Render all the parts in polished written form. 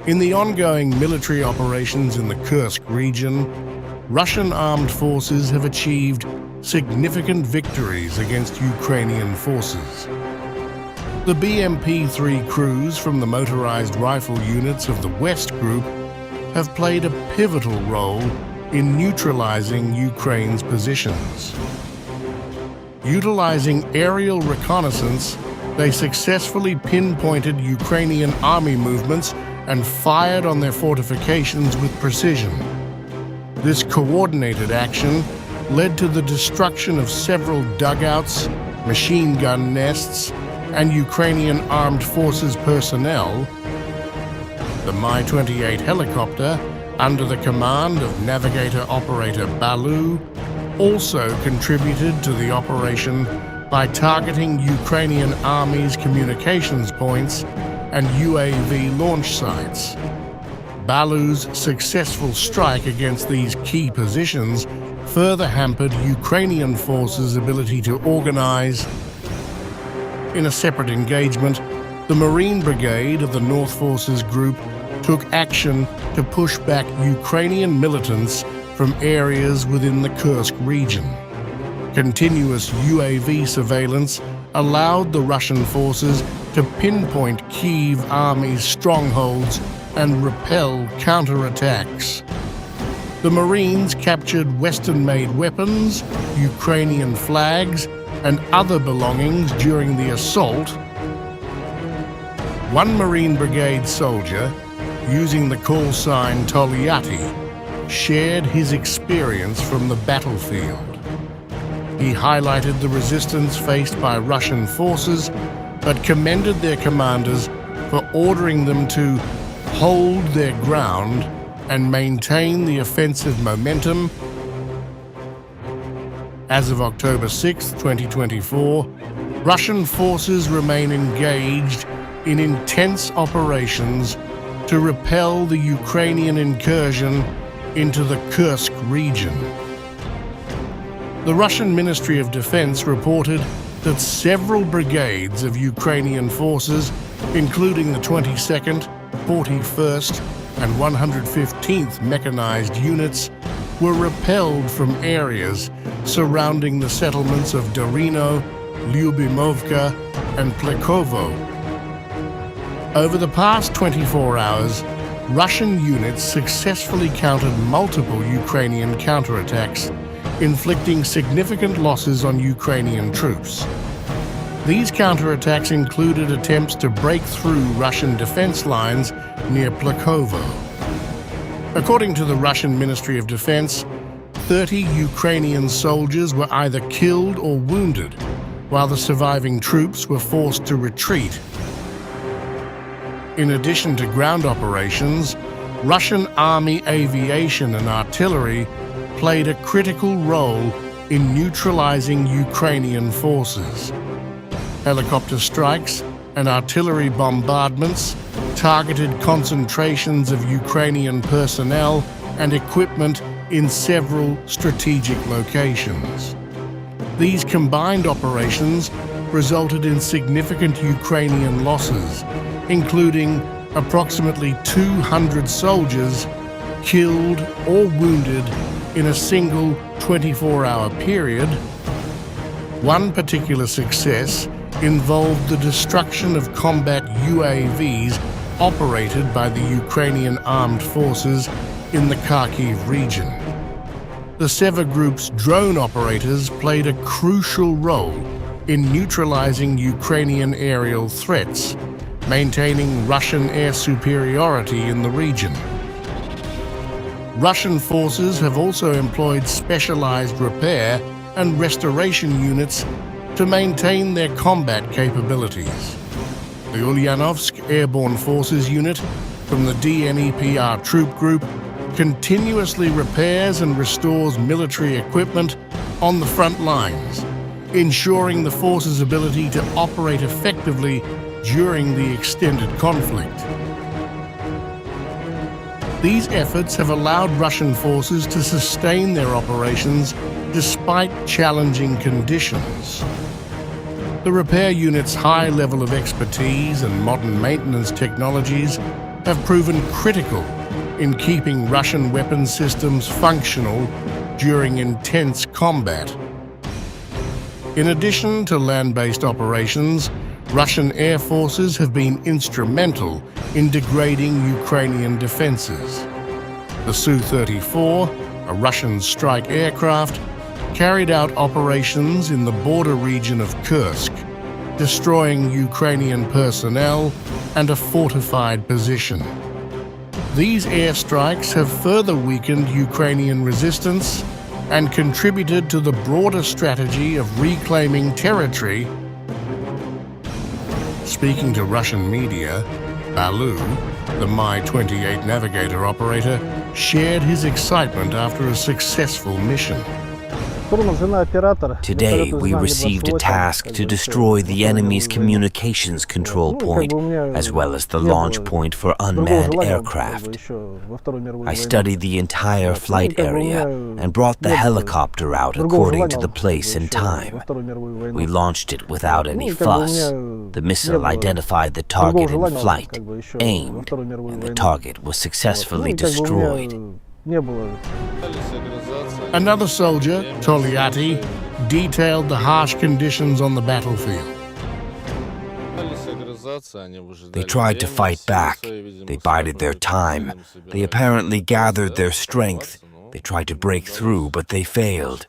In the ongoing military operations in the Kursk region, Russian armed forces have achieved significant victories against Ukrainian forces. The BMP-3 crews from the motorized rifle units of the West Group have played a pivotal role in neutralizing Ukraine's positions. Utilizing aerial reconnaissance, they successfully pinpointed Ukrainian army movements and fired on their fortifications with precision. This coordinated action led to the destruction of several dugouts, machine gun nests, and Ukrainian armed forces personnel. The Mi-28 helicopter, under the command of navigator-operator Balu, also contributed to the operation by targeting Ukrainian Army's communications points and UAV launch sites. Balu's successful strike against these key positions further hampered Ukrainian forces' ability to organize. In a separate engagement, the Marine Brigade of the North Forces Group took action to push back Ukrainian militants from areas within the Kursk region. Continuous UAV surveillance allowed the Russian forces to pinpoint Kyiv Army's strongholds and repel counterattacks. The Marines captured Western-made weapons, Ukrainian flags, and other belongings during the assault. One Marine Brigade soldier, using the call sign Tolyatti, shared his experience from the battlefield. He highlighted the resistance faced by Russian forces, but commended their commanders for ordering them to hold their ground and maintain the offensive momentum. As of October 6, 2024, Russian forces remain engaged in intense operations to repel the Ukrainian incursion into the Kursk region. The Russian Ministry of Defense reported that several brigades of Ukrainian forces, including the 22nd, 41st, and 115th Mechanized Units, were repelled from areas surrounding the settlements of Darino, Lyubimovka, and Plekovo. Over the past 24 hours, Russian units successfully countered multiple Ukrainian counterattacks, inflicting significant losses on Ukrainian troops. These counterattacks included attempts to break through Russian defense lines near Plekovo. According to the Russian Ministry of Defense, 30 Ukrainian soldiers were either killed or wounded, while the surviving troops were forced to retreat. In addition to ground operations, Russian Army aviation and artillery played a critical role in neutralizing Ukrainian forces. Helicopter strikes and artillery bombardments targeted concentrations of Ukrainian personnel and equipment in several strategic locations. These combined operations resulted in significant Ukrainian losses, including approximately 200 soldiers killed or wounded in a single 24-hour period. One particular success involved the destruction of combat UAVs operated by the Ukrainian armed forces in the Kharkiv region. The Seva Group's drone operators played a crucial role in neutralizing Ukrainian aerial threats, maintaining Russian air superiority in the region. Russian forces have also employed specialized repair and restoration units to maintain their combat capabilities. The Ulyanovsk Airborne Forces Unit from the DNEPR Troop Group continuously repairs and restores military equipment on the front lines, ensuring the force's ability to operate effectively during the extended conflict. These efforts have allowed Russian forces to sustain their operations despite challenging conditions. The repair unit's high level of expertise and modern maintenance technologies have proven critical in keeping Russian weapon systems functional during intense combat. In addition to land-based operations, Russian air forces have been instrumental in degrading Ukrainian defenses. The Su-34, a Russian strike aircraft, carried out operations in the border region of Kursk, destroying Ukrainian personnel and a fortified position. These airstrikes have further weakened Ukrainian resistance and contributed to the broader strategy of reclaiming territory. Speaking to Russian media, Balu, the Mi-28 navigator operator, shared his excitement after a successful mission. Today, we received a task to destroy the enemy's communications control point, as well as the launch point for unmanned aircraft. I studied the entire flight area and brought the helicopter out according to the place and time. We launched it without any fuss. The missile identified the target in flight, aimed, and the target was successfully destroyed. Another soldier, Toliati, detailed the harsh conditions on the battlefield. They tried to fight back. They bided their time. They apparently gathered their strength. They tried to break through, but they failed.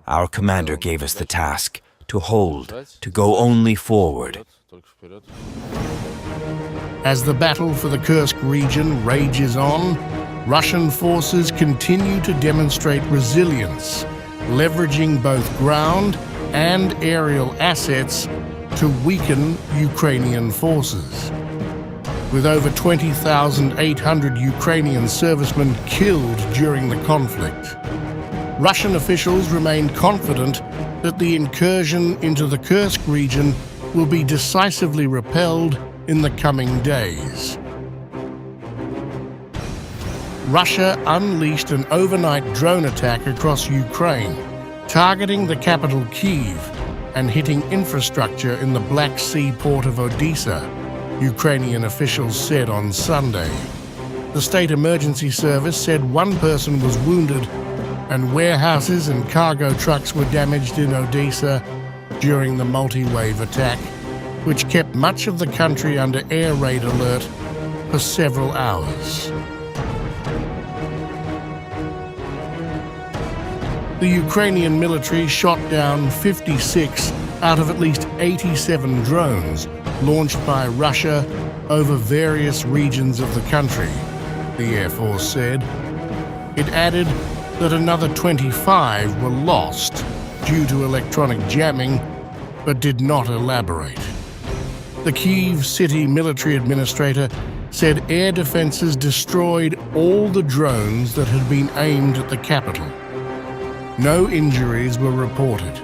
Our commander gave us the task to hold, to go only forward. As the battle for the Kursk region rages on, Russian forces continue to demonstrate resilience, leveraging both ground and aerial assets to weaken Ukrainian forces. With over 20,800 Ukrainian servicemen killed during the conflict, Russian officials remain confident that the incursion into the Kursk region will be decisively repelled in the coming days. Russia unleashed an overnight drone attack across Ukraine, targeting the capital Kyiv and hitting infrastructure in the Black Sea port of Odessa, Ukrainian officials said on Sunday. The state emergency service said one person was wounded and warehouses and cargo trucks were damaged in Odessa during the multi-wave attack, which kept much of the country under air raid alert for several hours. The Ukrainian military shot down 56 out of at least 87 drones launched by Russia over various regions of the country, the Air Force said. It added that another 25 were lost due to electronic jamming, but did not elaborate. The Kyiv city military administrator said air defenses destroyed all the drones that had been aimed at the capital. No injuries were reported.